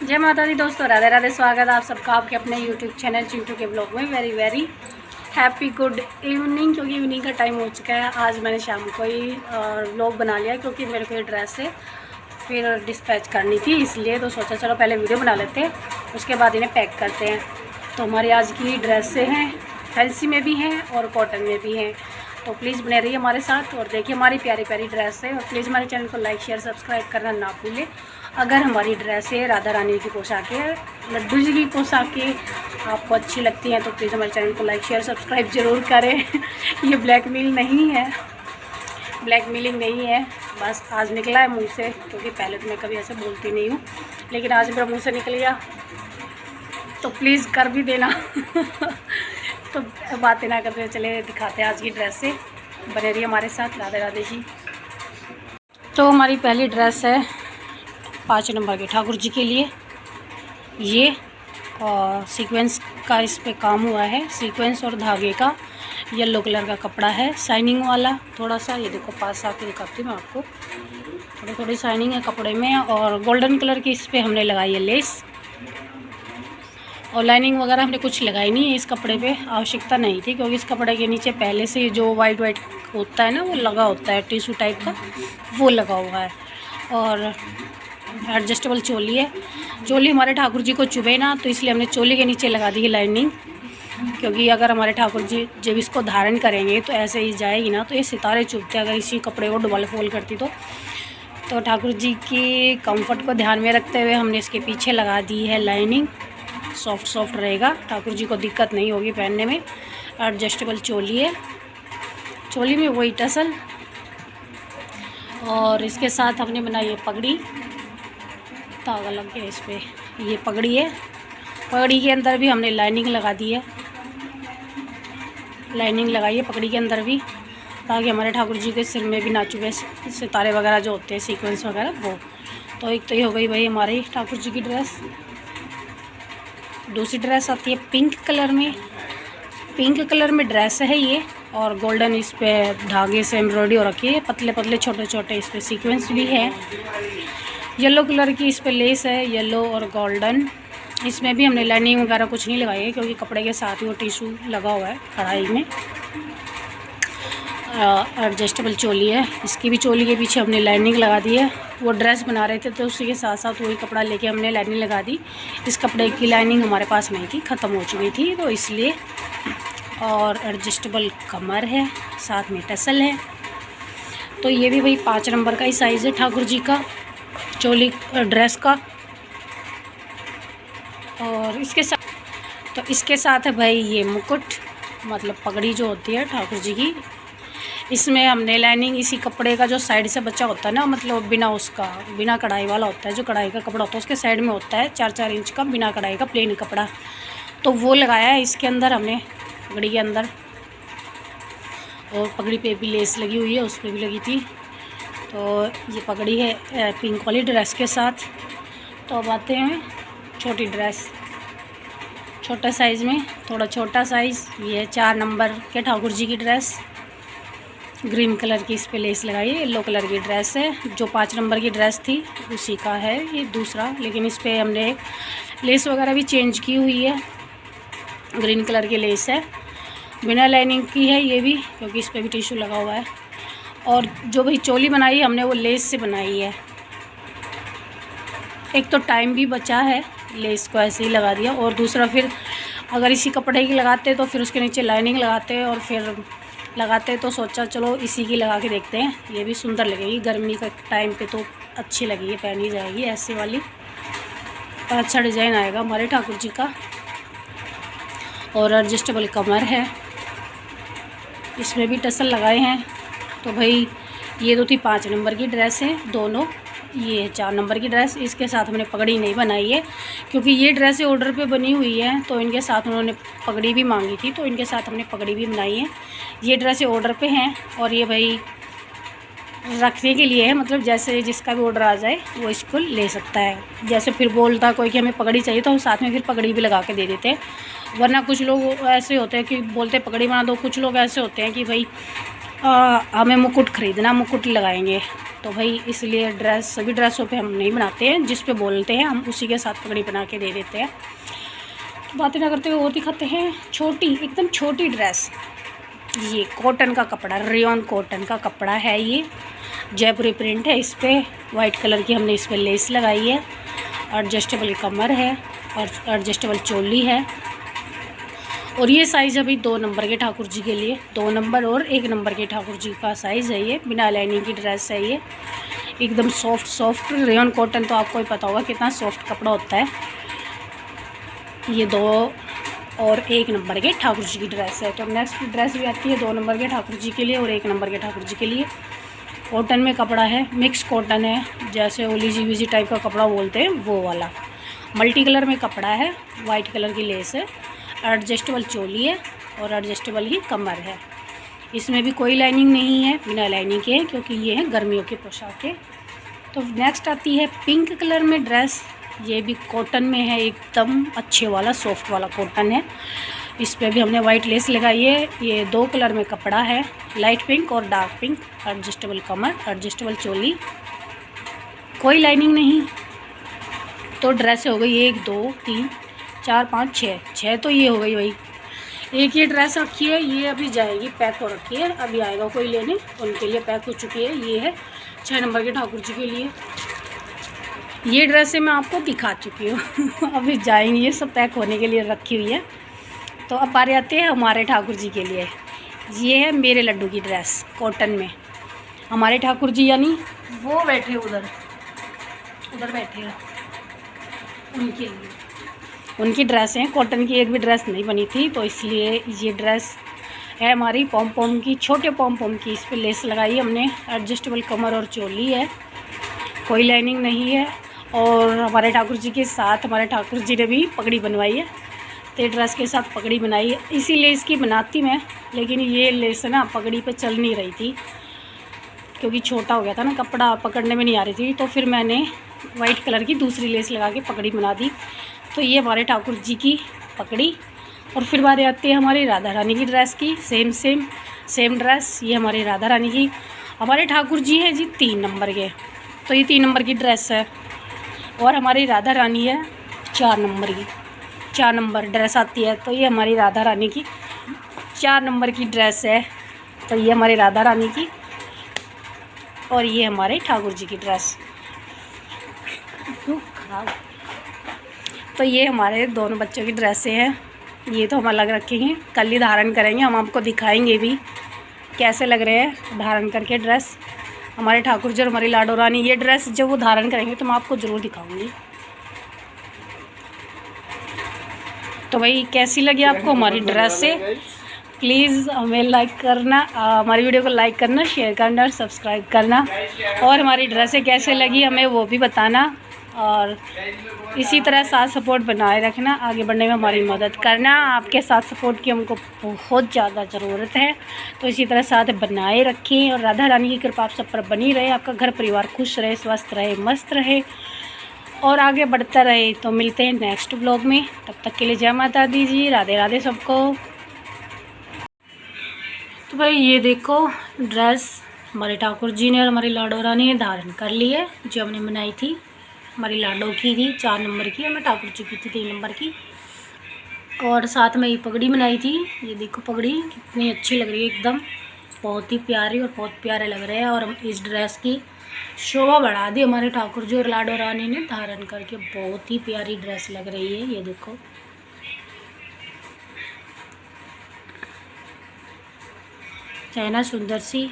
जय माता दी दोस्तों, राधे राधे। स्वागत है आप सबका आपके अपने यूट्यूब चैनल चिंटू के ब्लॉग में। Very very happy good evening, क्योंकि इवनिंग का टाइम हो चुका है। आज मैंने शाम को ही व्लॉग बना लिया, क्योंकि मेरे को ये ड्रेस है फिर डिस्पैच करनी थी, इसलिए तो सोचा चलो पहले वीडियो बना लेते हैं, उसके बाद इन्हें पैक करते हैं। तो हमारी आज की ड्रेसें हैं, फैंसी में भी हैं और कॉटन में भी हैं, तो प्लीज़ बने रहिए हमारे साथ और देखिए हमारी प्यारी प्यारी ड्रेस है। और प्लीज़ हमारे चैनल को लाइक शेयर सब्सक्राइब करना ना भूलें। अगर हमारी ड्रेस है राधा रानी की पोशाकें, लड्डू जी की पोशाकें आपको अच्छी लगती हैं तो प्लीज़ हमारे चैनल को लाइक शेयर सब्सक्राइब ज़रूर करें। ये ब्लैकमेल नहीं है, ब्लैकमेलिंग नहीं है, बस आज निकला है मुँह से, क्योंकि पहले तो मैं कभी ऐसे बोलती नहीं हूँ, लेकिन आज मेरा मुँह से निकल गया तो प्लीज़ कर भी देना। तो बातें ना करते चले दिखाते हैं आज की ड्रेस से, बने रहिए हमारे साथ। राधे राधे जी। तो हमारी पहली ड्रेस है 5 नंबर के ठाकुर जी के लिए। ये और सीक्वेंस का इस पे काम हुआ है, सीक्वेंस और धागे का, येलो कलर का कपड़ा है, शाइनिंग वाला थोड़ा सा। ये देखो पास आके दिखाती हूँ मैं आपको, थोड़ी थोड़ी शाइनिंग है कपड़े में। और गोल्डन कलर की इस पर हमने लगाई है लेस, और लाइनिंग वगैरह हमने कुछ लगाई नहीं है इस कपड़े पे, आवश्यकता नहीं थी, क्योंकि इस कपड़े के नीचे पहले से जो वाइट वाइट होता है ना, वो लगा होता है, टिश्यू टाइप का वो लगा हुआ है। और एडजस्टेबल चोली है, चोली हमारे ठाकुर जी को चुभे ना, तो इसलिए हमने चोली के नीचे लगा दी है लाइनिंग, क्योंकि अगर हमारे ठाकुर जी जब इसको धारण करेंगे तो ऐसे ही जाएगी ना, तो ये सितारे चुभते अगर इसी कपड़े को डबल फोल्ड करती तो ठाकुर जी की कंफर्ट को ध्यान में रखते हुए हमने इसके पीछे लगा दी है लाइनिंग। सॉफ्ट सॉफ्ट रहेगा, ठाकुर जी को दिक्कत नहीं होगी पहनने में। एडजस्टेबल चोली है, चोली में वही टसल, और इसके साथ हमने बनाई है पगड़ी, धागा लग गया इस पर। ये पगड़ी है, पगड़ी के अंदर भी हमने लाइनिंग लगा दी है, लाइनिंग लगाई है पगड़ी के अंदर भी, ताकि हमारे ठाकुर जी के सिर में भी ना चुभे सितारे वगैरह जो होते हैं, सीक्वेंस वगैरह वो। तो एक तो ये हो गई भाई हमारी ठाकुर जी की ड्रेस। दूसरी ड्रेस आती है पिंक कलर में, पिंक कलर में ड्रेस है ये, और गोल्डन इस पे धागे से एम्ब्रॉयडरी हो रखी है, पतले पतले छोटे छोटे इस पे सीक्वेंस भी है। येलो कलर की इस पे लेस है, येलो और गोल्डन। इसमें भी हमने लाइनिंग वगैरह कुछ नहीं लगाई है, क्योंकि कपड़े के साथ ही वो टिश्यू लगा हुआ है कढ़ाई में। एडजस्टेबल चोली है, इसकी भी चोली के पीछे हमने लाइनिंग लगा दी है। वो ड्रेस बना रहे थे तो उसी के साथ साथ वही कपड़ा लेके हमने लाइनिंग लगा दी। इस कपड़े की लाइनिंग हमारे पास नहीं थी, ख़त्म हो चुकी थी, तो इसलिए। और एडजस्टेबल कमर है, साथ में टसल है। तो ये भी भाई 5 नंबर का ही साइज़ है ठाकुर जी का चोली ड्रेस का। और इसके साथ है भाई ये मुकुट, मतलब पगड़ी जो होती है ठाकुर जी की। इसमें हमने लाइनिंग इसी कपड़े का जो साइड से बचा होता है ना, मतलब बिना उसका, बिना कढ़ाई वाला होता है, जो कढ़ाई का कपड़ा होता है उसके साइड में होता है 4-4 इंच का बिना कढ़ाई का प्लेन कपड़ा, तो वो लगाया है इसके अंदर हमने, पगड़ी के अंदर। और पगड़ी पे भी लेस लगी हुई है, उस पर भी लगी थी। तो ये पगड़ी है पिंक वाली ड्रेस के साथ। तो अब आते हैं छोटी ड्रेस, छोटा साइज़ में, थोड़ा छोटा साइज़। ये है 4 नंबर के ठाकुर जी की ड्रेस, ग्रीन कलर की इस पे लेस लगाई है, येलो कलर की ड्रेस है। जो 5 नंबर की ड्रेस थी उसी का है ये दूसरा, लेकिन इस पे हमने लेस वगैरह भी चेंज की हुई है। ग्रीन कलर की लेस है, बिना लाइनिंग की है ये भी, क्योंकि इस पे भी टिश्यू लगा हुआ है। और जो भाई चोली बनाई है हमने वो लेस से बनाई है। एक तो टाइम भी बचा है, लेस को ऐसे ही लगा दिया, और दूसरा फिर अगर इसी कपड़े की लगाते तो फिर उसके नीचे लाइनिंग लगाते और फिर लगाते, तो सोचा चलो इसी की लगा के देखते हैं, ये भी सुंदर लगेगी गर्मी का टाइम पे, तो अच्छी लगेगी, पहनी जाएगी ऐसे वाली, और अच्छा डिज़ाइन आएगा हमारे ठाकुर जी का। और एडजस्टेबल कमर है, इसमें भी टसल लगाए हैं। तो भाई ये तो थी 5 नंबर की ड्रेस है दोनों, ये है 4 नंबर की ड्रेस। इसके साथ हमने पगड़ी नहीं बनाई है, क्योंकि ये ड्रेसें ऑर्डर पे बनी हुई है, तो इनके साथ उन्होंने पगड़ी भी मांगी थी, तो इनके साथ हमने पगड़ी भी बनाई है। ये ड्रेसें ऑर्डर पे हैं, और ये भाई रखने के लिए है, मतलब जैसे जिसका भी ऑर्डर आ जाए वो इसको ले सकता है। जैसे फिर बोलता कोई कि हमें पगड़ी चाहिए, तो हम साथ में फिर पगड़ी भी लगा के दे देते हैं। वरना कुछ लोग ऐसे होते हैं कि बोलते पगड़ी बना दो, कुछ लोग ऐसे होते हैं कि भाई हमें मुकुट ख़रीदना, मुकुट लगाएंगे। तो भाई इसलिए ड्रेस, सभी ड्रेसों पे हम नहीं बनाते हैं, जिस पे बोलते हैं हम उसी के साथ पगड़ी बना के दे देते हैं। तो बातें ना करते हुए और दिखाते हैं छोटी, एकदम छोटी ड्रेस। ये कॉटन का कपड़ा, रेयॉन कॉटन का कपड़ा है। ये जयपुरी प्रिंट है, इस पर वाइट कलर की हमने इस पर लेस लगाई है। एडजस्टेबल कमर है और एडजस्टेबल चोली है। और ये साइज़ अभी 2 नंबर के ठाकुर जी के लिए, 2 नंबर और 1 नंबर के ठाकुर जी का साइज़ है। ये बिना लाइनिंग की ड्रेस है। ये एकदम सॉफ्ट रेयॉन कॉटन, तो आपको ही पता होगा कितना सॉफ्ट कपड़ा होता है। ये 2 और 1 नंबर के ठाकुर जी की ड्रेस है। तो नेक्स्ट ड्रेस भी आती है 2 नंबर के ठाकुर जी के लिए और 1 नंबर के ठाकुर जी के लिए। कॉटन में कपड़ा है, मिक्स कॉटन है, जैसे ओलीजी विजी टाइप का कपड़ा बोलते हैं वो वाला। मल्टी कलर में कपड़ा है, वाइट कलर की लेस है, एडजस्टेबल चोली है और एडजस्टेबल ही कमर है। इसमें भी कोई लाइनिंग नहीं है, बिना लाइनिंग के है, क्योंकि ये है गर्मियों की पोशाकें। तो नेक्स्ट आती है पिंक कलर में ड्रेस। ये भी कॉटन में है, एकदम अच्छे वाला सॉफ्ट वाला कॉटन है। इस पर भी हमने वाइट लेस लगाई है। ये 2 कलर में कपड़ा है, लाइट पिंक और डार्क पिंक। एडजस्टेबल कमर, एडजस्टेबल चोली, कोई लाइनिंग नहीं। तो ड्रेस हो गई 1 2 3 4 5 6 तो ये हो गई भाई। एक ये ड्रेस रखी है, ये अभी जाएगी, पैक हो रखी है, अभी आएगा कोई लेने, उनके लिए पैक हो चुकी है। ये है 6 नंबर के ठाकुर जी के लिए। ये ड्रेसें मैं आपको दिखा चुकी हूँ अभी जाएंगी, ये सब पैक होने के लिए रखी हुई है। तो अब बारी आते हैं हमारे ठाकुर जी के लिए। ये है मेरे लड्डू की ड्रेस कॉटन में। हमारे ठाकुर जी यानी वो बैठे उधर बैठे हैं, उनके लिए उनकी ड्रेस है कॉटन की। एक भी ड्रेस नहीं बनी थी, तो इसलिए ये ड्रेस है हमारी पॉम पॉम की, छोटे पॉम पॉम की। इस पर लेस लगाई हमने, एडजस्टेबल कमर और चोली है, कोई लाइनिंग नहीं है। और हमारे ठाकुर जी के साथ हमारे ठाकुर जी ने भी पगड़ी बनवाई है, तो ड्रेस के साथ पगड़ी बनाई है। इसी लेस की बनाती मैं, लेकिन ये लेस ना पगड़ी पे चल नहीं रही थी, क्योंकि छोटा हो गया था ना, कपड़ा पकड़ने में नहीं आ रही थी। तो फिर मैंने वाइट कलर की दूसरी लेस लगा के पगड़ी बना दी। तो ये हमारे ठाकुर जी की पगड़ी। और फिर बारी आती है हमारी राधा रानी की ड्रेस की। सेम ड्रेस, ये हमारी राधा रानी की। हमारे ठाकुर जी हैं जी 3 नंबर के, तो ये 3 नंबर की ड्रेस है। और हमारी राधा रानी है 4 नंबर की, 4 नंबर ड्रेस आती है। तो ये हमारी राधा रानी की 4 नंबर की ड्रेस है। तो ये हमारी राधा रानी की और ये हमारे ठाकुर जी की ड्रेस। तो ये हमारे दोनों बच्चों की ड्रेसें हैं। ये तो हम अलग रखेंगे, कल ही धारण करेंगे, हम आपको दिखाएंगे भी कैसे लग रहे हैं धारण करके ड्रेस हमारे ठाकुर जी और हमारी लाडो रानी। ये ड्रेस जब वो धारण करेंगे तो मैं आपको ज़रूर दिखाऊंगी। तो भाई कैसी लगी आपको हमारी ड्रेस से, प्लीज़ हमें लाइक करना, हमारी वीडियो को लाइक करना, शेयर करना और सब्सक्राइब करना। और हमारी ड्रेसें कैसे लगी हमें वो भी बताना। और इसी तरह साथ सपोर्ट बनाए रखना, आगे बढ़ने में हमारी मदद करना। आपके साथ सपोर्ट की हमको बहुत ज़्यादा ज़रूरत है, तो इसी तरह साथ बनाए रखें। और राधा रानी की कृपा आप सब पर बनी रहे, आपका घर परिवार खुश रहे, स्वस्थ रहे, मस्त रहे और आगे बढ़ता रहे। तो मिलते हैं नेक्स्ट ब्लॉग में, तब तक के लिए जय माता दी जी, राधे राधे सबको। तो भाई ये देखो ड्रेस हमारे ठाकुर जी ने और हमारी लाडो रानी ने धारण कर ली है, जो हमने बनाई थी। हमारी लाडो की थी 4 नंबर की, हमें ठाकुर जी की थी 3 नंबर की। और साथ में ये पगड़ी बनाई थी। ये देखो पगड़ी कितनी अच्छी लग रही है, एकदम बहुत ही प्यारी और बहुत प्यारे लग रहे हैं। और हम इस ड्रेस की शोभा बढ़ा दी हमारे ठाकुर जी और लाडो रानी ने धारण करके। बहुत ही प्यारी ड्रेस लग रही है, ये देखो। है ना सुंदर सी।